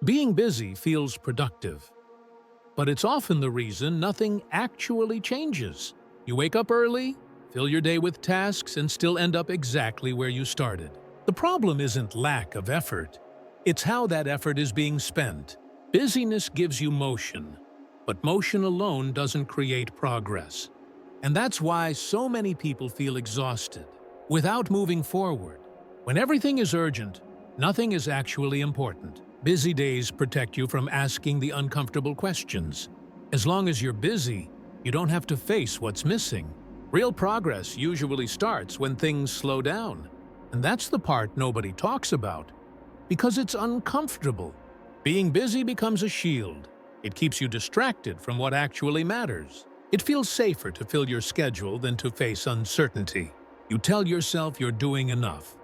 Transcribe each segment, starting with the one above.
Being busy feels productive, but it's often the reason nothing actually changes. You wake up early, fill your day with tasks, and still end up exactly where you started. The problem isn't lack of effort, it's how that effort is being spent. Busyness gives you motion, but motion alone doesn't create progress. And that's why so many people feel exhausted without moving forward. When everything is urgent, nothing is actually important. Busy days protect you from asking the uncomfortable questions. As long as you're busy, you don't have to face what's missing. Real progress usually starts when things slow down. And that's the part nobody talks about, because it's uncomfortable. Being busy becomes a shield. It keeps you distracted from what actually matters. It feels safer to fill your schedule than to face uncertainty. You tell yourself you're doing enough,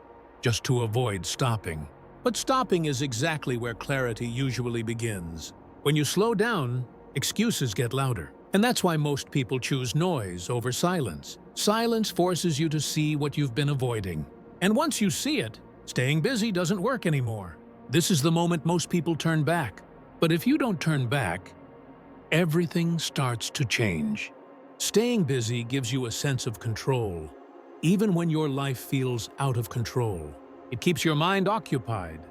just to avoid stopping. But stopping is exactly where clarity usually begins. When you slow down, excuses get louder. And that's why most people choose noise over silence. Silence forces you to see what you've been avoiding. And once you see it, staying busy doesn't work anymore. This is the moment most people turn back. But if you don't turn back, everything starts to change. Staying busy gives you a sense of control, even when your life feels out of control. It keeps your mind occupied,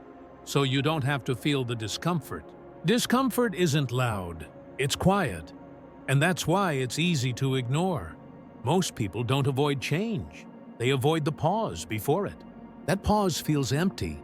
so you don't have to feel the discomfort. Discomfort isn't loud, it's quiet, and that's why it's easy to ignore. Most people don't avoid change, they avoid the pause before it. That pause feels empty,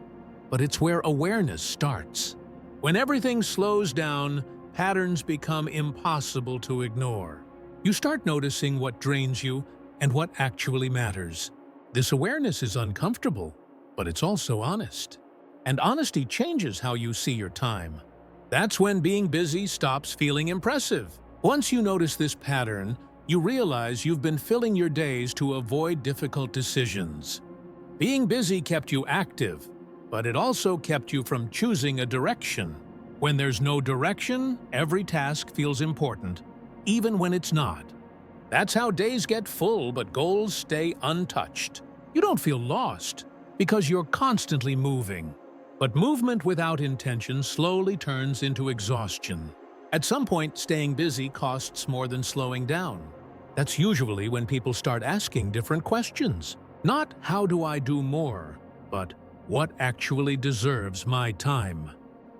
but it's where awareness starts. When everything slows down, patterns become impossible to ignore. You start noticing what drains you and what actually matters. This awareness is uncomfortable, but it's also honest. And honesty changes how you see your time. That's when being busy stops feeling impressive. Once you notice this pattern, you realize you've been filling your days to avoid difficult decisions. Being busy kept you active, but it also kept you from choosing a direction. When there's no direction, every task feels important, even when it's not. That's how days get full, but goals stay untouched. You don't feel lost, because you're constantly moving. But movement without intention slowly turns into exhaustion. At some point, staying busy costs more than slowing down. That's usually when people start asking different questions. Not how do I do more, but what actually deserves my time?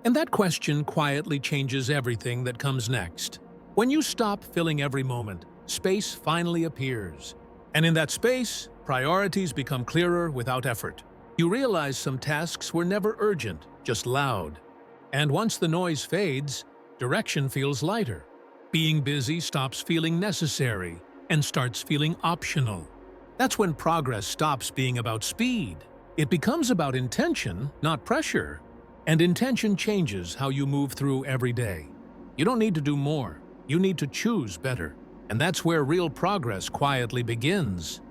And that question quietly changes everything that comes next. When you stop filling every moment, space finally appears. And in that space, priorities become clearer without effort. You realize some tasks were never urgent, just loud. And once the noise fades, direction feels lighter. Being busy stops feeling necessary and starts feeling optional. That's when progress stops being about speed. It becomes about intention, not pressure. And intention changes how you move through every day. You don't need to do more. You need to choose better. And that's where real progress quietly begins.